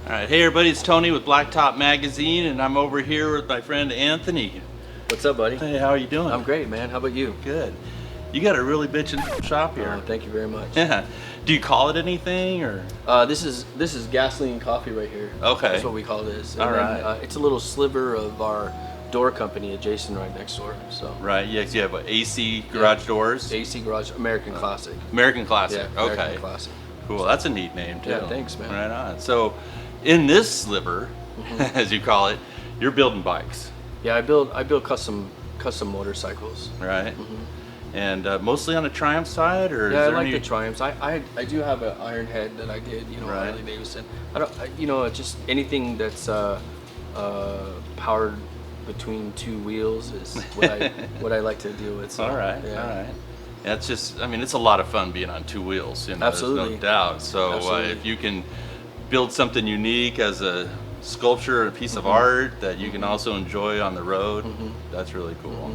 All right, hey everybody, it's Tony with Blacktop Magazine, and I'm over here with my friend Anthony. What's up, buddy? Hey, how are you doing? I'm great, man. How about you? Good. You got a really bitchin' shop here. Thank you very much. Yeah. Do you call it anything, or? This is gasoline coffee right here. Okay. That's what we call this. All right. It's a little sliver of our door company adjacent right next door. So. Right. Yes. You have AC garage doors. AC Garage, American Classic. American Classic. Yeah. Okay. American Classic. Cool. That's a neat name too. Yeah. Thanks, man. Right on. So, in this sliver, as you call it, you're building bikes. Yeah, I build custom motorcycles. Right. And mostly on the Triumph side, or Yeah, is I there like any... the Triumphs. I do have an Ironhead that I did, Right. Harley Davidson. Just anything that's powered between two wheels is what I like to deal with. So, All right. yeah. All right. Yeah, it's just, I mean, it's a lot of fun being on two wheels. Absolutely. There's no doubt. So Absolutely. if you can build something unique as a sculpture, a piece of art that you can also enjoy on the road, that's really cool.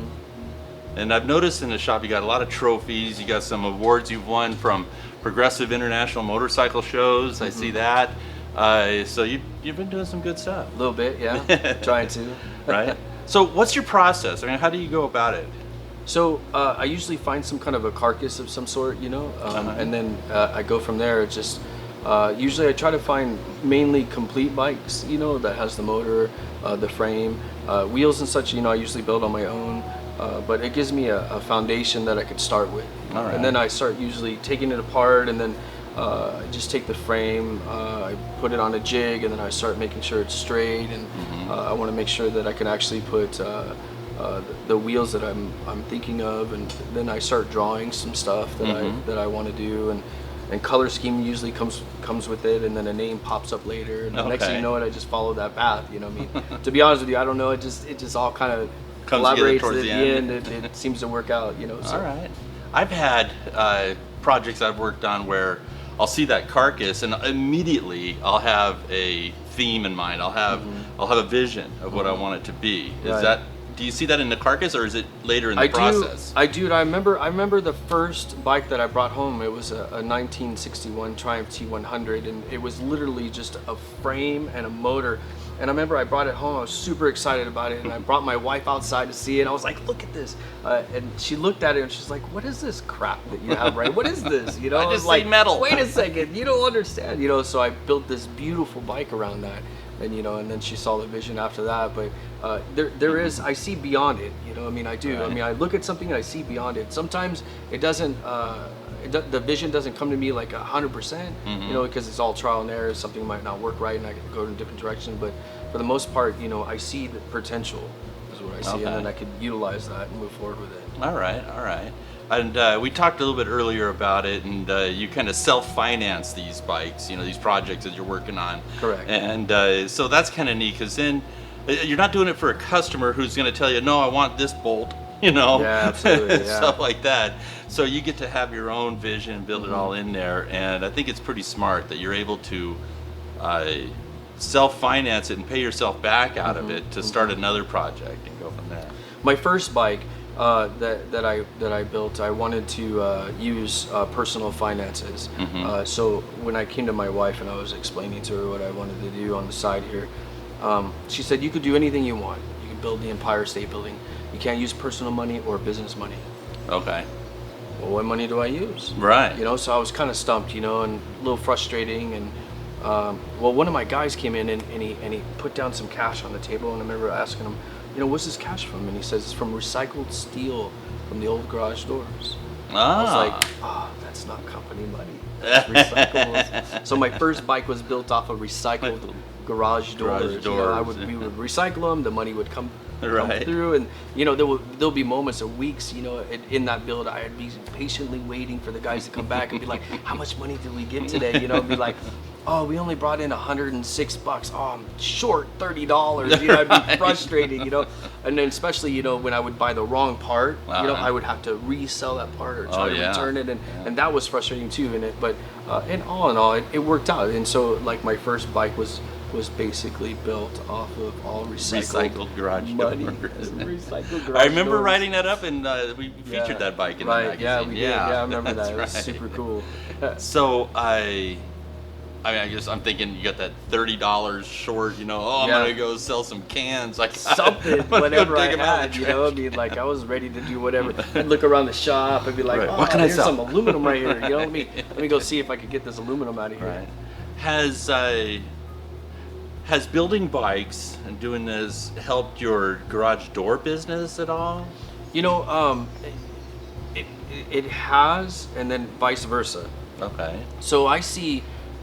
And I've noticed in the shop you got a lot of trophies. You got some awards you've won from Progressive International Motorcycle Shows. I see that. So you've been doing some good stuff. A little bit, yeah. Trying to. Right? So what's your process? I mean, how do you go about it? So I usually find some kind of a carcass of some sort, and then I go from there. It's just usually I try to find mainly complete bikes, that has the motor, the frame, wheels and such. I usually build on my own, but it gives me a foundation that I could start with. All right. And then I start usually taking it apart, and then I just take the frame, I put it on a jig, and then I start making sure it's straight, and I want to make sure that I can actually put the wheels that I'm thinking of, and then I start drawing some stuff that I want to do, and color scheme usually comes with it, and then a name pops up later, and the next thing you know it, I just follow that path. I mean, to be honest with you, I don't know. It just all kind of collaborates towards at the the end. It seems to work out. So. All right. I've had projects I've worked on where I'll see that carcass and immediately I'll have a theme in mind. I'll have a vision of what I want it to be. Do you see that in the carcass, or is it later in the process? I do. I remember the first bike that I brought home. It was a 1961 Triumph T100, and it was literally just a frame and a motor. And I remember I brought it home. I was super excited about it, and I brought my wife outside to see it. And I was like, "Look at this!" And she looked at it, and she's like, "What is this crap that you have, right? What is this?" I was just like, see metal. Wait a second, you don't understand, So I built this beautiful bike around that, and and then she saw the vision after that. But there is, I see beyond it. I do. Right. I look at something and I see beyond it. Sometimes it doesn't. The vision doesn't come to me like 100%, because it's all trial and error. Something might not work right, and I can go in a different direction. But for the most part, I see the potential is what I see, and then I could utilize that and move forward with it. All right, all right. And we talked a little bit earlier about it, and you kind of self-finance these bikes, these projects that you're working on. Correct. And so that's kind of neat, because then you're not doing it for a customer who's going to tell you, no, I want this bolt, Yeah, absolutely. Yeah. stuff like that. So you get to have your own vision, build it all in there, and I think it's pretty smart that you're able to self-finance it and pay yourself back out of it to start another project and go from there. My first bike that I built, I wanted to use personal finances. So when I came to my wife and I was explaining to her what I wanted to do on the side here, she said, "You could do anything you want. You can build the Empire State Building. You can't use personal money or business money." Okay. Well, what money do I use? Right. So I was kind of stumped, and a little frustrating. And one of my guys came in and he put down some cash on the table, and I remember asking him, "What's this cash from?" And he says, "It's from recycled steel from the old garage doors." I was like, that's not company money. That's recycled. So my first bike was built off of recycled garage doors. We would recycle them. The money would come through, and there'll be moments or weeks, in that build, I'd be patiently waiting for the guys to come back and be like, "How much money did we get today?" Be like, "Oh, we only brought in $106. Oh, I'm short $30. I'd be frustrated, And then especially, when I would buy the wrong part, I would have to resell that part or try to return it, and that was frustrating too. But and all in all, it worked out. And so, like, my first bike was basically built off of all recycled garage money. doors. Recycled garage I remember doors. writing that up, and we featured that bike in the magazine. Yeah, we did. Yeah, I remember that. It was right. super cool. So I mean, I'm thinking you got that $30 short. You know, oh, I'm Yeah. gonna go sell some cans, like Something, I'm gonna go whatever I dig 'em out of had, the you know. I trash. mean, like I was ready to do whatever. I'd look around the shop and be like, Right. "Oh, What can I there's sell?" some aluminum right here." You know, let me go see if I could get this aluminum out of here. Right. Has building bikes and doing this helped your garage door business at all? You know, it has, and then vice versa. Okay. So I see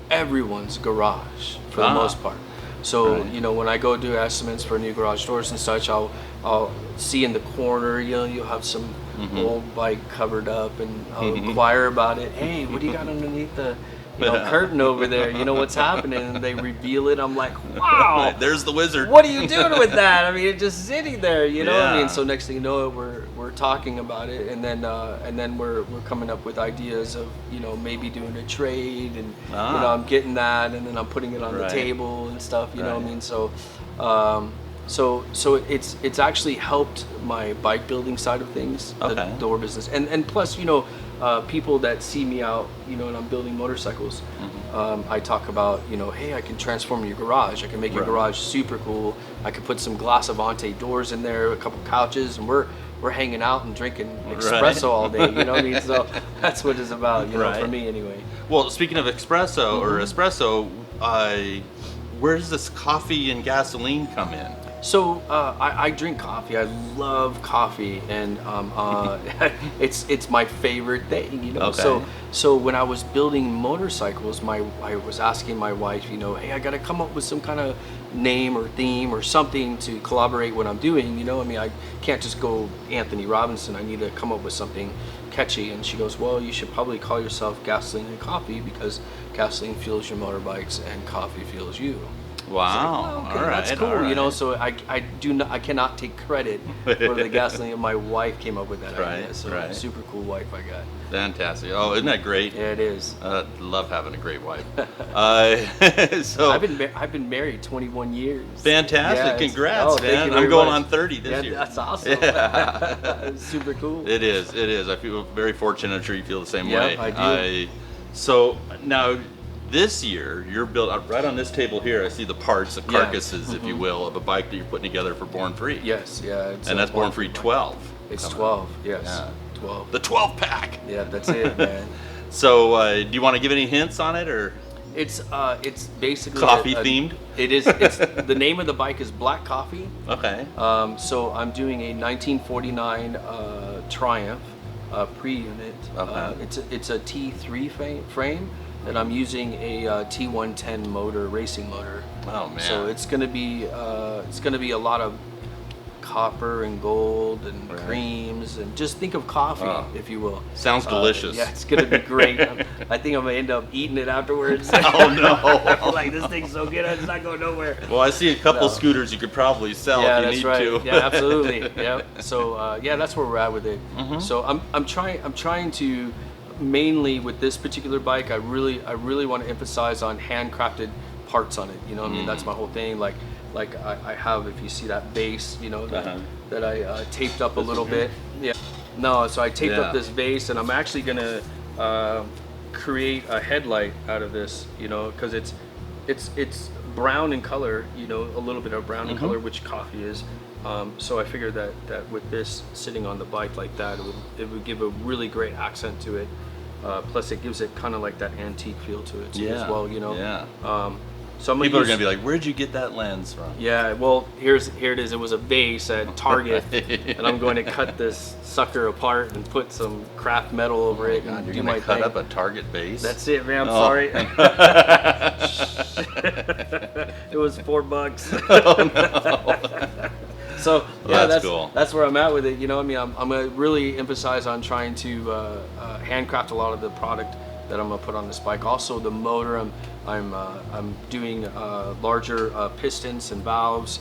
everyone's garage for the Ah. most part. So Right. you know, when I go do estimates for new garage doors and such, I'll see in the corner, you know, you'll have some old bike covered up, and I'll inquire about it. Hey, what do you got underneath the curtain over there? You know what's happening? And they reveal it. I'm like, wow. There's the wizard. What are you doing with that? I mean, it's just sitting there, you know. I Yeah. mean, so next thing you know, we're talking about it, and then we're coming up with ideas of maybe doing a trade, and I'm getting that, and then I'm putting it on the Right. table and stuff. You know what I Right. mean? So it's actually helped my bike building side of things, the Okay. door business, and plus people that see me out, and I'm building motorcycles. I talk about, hey, I can transform your garage. I can make your Right. garage super cool. I could put some Glass Avante doors in there, a couple couches, and we're hanging out and drinking espresso all day. You know what I mean? So that's what it's about, for Right. me anyway. Well, speaking of espresso, where does this coffee and gasoline come in? So I drink coffee. I love coffee, and it's my favorite thing. Okay. So when I was building motorcycles, I was asking my wife, hey, I got to come up with some kind of name or theme or something to collaborate what I'm doing. I mean, I can't just go Anthony Robinson. I need to come up with something catchy. And she goes, well, you should probably call yourself Gasoline and Coffee, because gasoline fuels your motorbikes and coffee fuels you. Wow. Okay, all right. that's cool. all right. So I cannot take credit for the gasoline. My wife came up with that idea. Right, So right. super cool wife I got. Fantastic. Oh, isn't that great? Yeah, it is. Love having a great wife. So I've been married 21 years. fantastic. Yeah, it's- Congrats, thank man. you I'm very going much. on 30 this Yeah, year. that's awesome. Yeah. Super cool. It is. I feel very fortunate. I'm sure you feel the same Yeah, way. I do. So now, this year, you're built right on this table here. I see the parts, the Yeah. carcasses, if you will, of a bike that you're putting together for Born Free. Yes, yeah. It's And a that's Born Free 12. It's coming 12. Yes, Yeah. 12. The 12 pack. Yeah, that's it, man. So, do you want to give any hints on it, or It's basically coffee themed? It is. It's the name of the bike is Black Coffee. Okay. So I'm doing a 1949 Triumph pre-unit. Okay. It's a T3 frame, and I'm using a T110 motor, racing motor. Oh man. So it's gonna be a lot of copper and gold and Right. creams, and just think of coffee, Oh. if you will. Sounds delicious. Yeah, it's gonna be great. I think I'm gonna end up eating it afterwards. Oh no. Like, this thing's so good, it's not going nowhere. Well, I see a couple No. scooters you could probably sell Yeah, if you that's need right. to. Yeah, absolutely. Yeah. So that's where we're at with it. Mm-hmm. So I'm trying to, mainly with this particular bike, I really want to emphasize on handcrafted parts on it. You know what I mean? That's my whole thing. Like I have, if you see that base, that I taped up a little one here? bit. Yeah. No, so I taped Yeah. up this base, and I'm actually gonna create a headlight out of this. Because it's brown in color. A little bit of brown in color, which coffee is. So I figured that with this sitting on the bike like that, it would give a really great accent to it. Plus, it gives it kind of like that antique feel to it too, as well. Yeah. So I'm People are use, gonna be like, "Where'd you get that lens from?" yeah, well, here it is. It was a vase at Target, and I'm going to cut this sucker apart and put some craft metal over it God, and you're do gonna my cut thing. up a Target base. That's it, man. I'm Oh. sorry. It was $4. So yeah, That's cool. That's where I'm at with it. I mean, I'm gonna really emphasize on trying to handcraft a lot of the product that I'm gonna put on this bike. Also, the motor, I'm doing larger pistons and valves.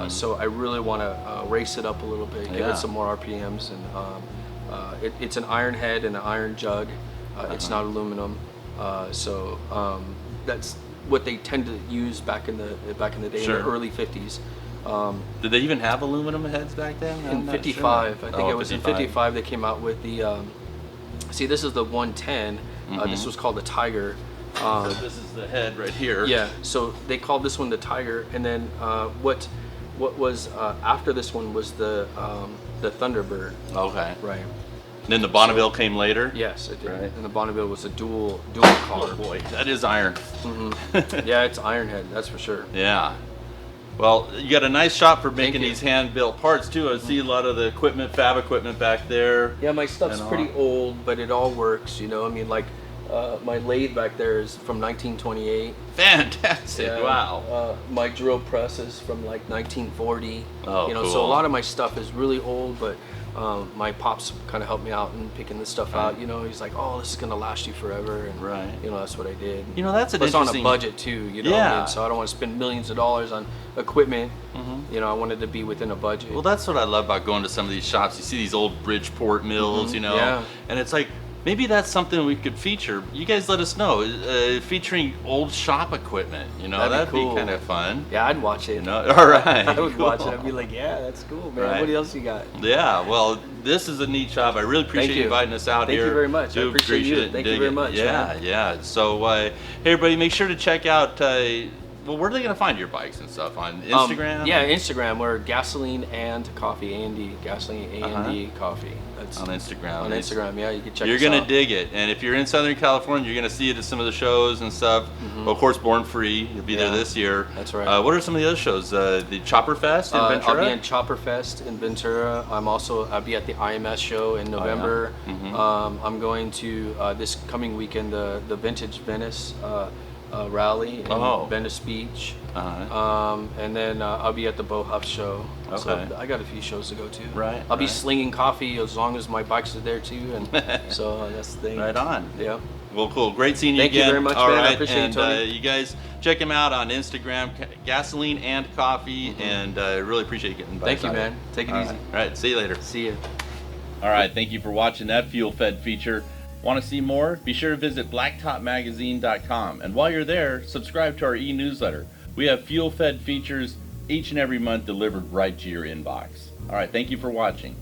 So I really want to race it up a little bit, give Yeah. it some more RPMs, and it's an iron head and an iron jug. It's not aluminum, so that's what they tend to use back in the day, Sure. in the early 50s. Did they even have aluminum heads back then? I'm In not 55, sure. I think Oh, it was in 55 they came out with the. See, this is the 110. This was called the Tiger. So this is the head right here. Yeah, so they called this one the Tiger, and then what was after this one was the Thunderbird. Okay. Right. Then the Bonneville came later. Yes, it did. Right. And the Bonneville was a dual Oh car. boy, that is iron. Yeah, it's Ironhead, that's for sure. Yeah. Well, you got a nice shop for making you. these hand-built parts too. I see a lot of the equipment, fab equipment back there. Yeah, my stuff's And all. pretty old, but it all works. You know, I mean, like my lathe back there is from 1928. Fantastic! Yeah, Wow. my drill press is from like 1940. Oh, you know, so a cool. lot of my stuff is really old, but my pops kind of helped me out in picking this stuff out. You know, he's like, "Oh, this is gonna last you forever," and Right. you know, that's what I did. You know, that's an But it's on a interesting. budget too. You know, what I Yeah. mean? So I don't want to spend millions of dollars on equipment. You know, I wanted to be within a budget. Well, that's what I love about going to some of these shops. You see these old Bridgeport mills, you know, Yeah. and it's like maybe that's something we could feature. You guys let us know, featuring old shop equipment. You know, That'd be cool. kind of fun. Yeah, I'd watch it. You know, all right. I would watch it. cool. I'd be like, "Yeah, that's cool, man. Right. What else you got?" Yeah, well, this is a neat shop. I really appreciate you you. inviting us out Thank here. you very much. I Do appreciate you. it, Thank you dig very it. much, Yeah, man. yeah. So, hey, everybody, make sure to check out. Well, where are they going to find your bikes and stuff? On Instagram? Yeah, Instagram. We're Gasoline and Coffee. A&D. Gasoline A&D Coffee. That's On Instagram. on Instagram. Yeah, you can check. You're us gonna out. dig it, and if you're in Southern California, you're gonna see it at some of the shows and stuff. Well, of course, Born Free, you'll be there Yeah, this year. that's right. What are some of the other shows? The Chopper Fest in Ventura. I'll be in Chopper Fest in Ventura. I'll be at the IMS show in November. I'm going to this coming weekend the Vintage Venice rally in Oh. Venice Beach. Uh-huh. And then I'll be at the Bo Huff show. So Okay. I got a few shows to go to. Right, I'll be right. slinging coffee as long as my bikes are there too, and so that's the thing. Right on. Yeah. Well, cool. Great seeing you Thank you again. very much, All man. I right, appreciate and it, Tony. you guys check him out on Instagram, Gasoline and Coffee, and I really appreciate you getting. Thank you, man. Take it All easy. right. All right. See you later. See you. All right, thank you for watching that Fuel Fed feature. Want to see more? Be sure to visit blacktopmagazine.com. And while you're there, subscribe to our e-newsletter. We have Fuel Fed features each and every month delivered right to your inbox. All right, thank you for watching.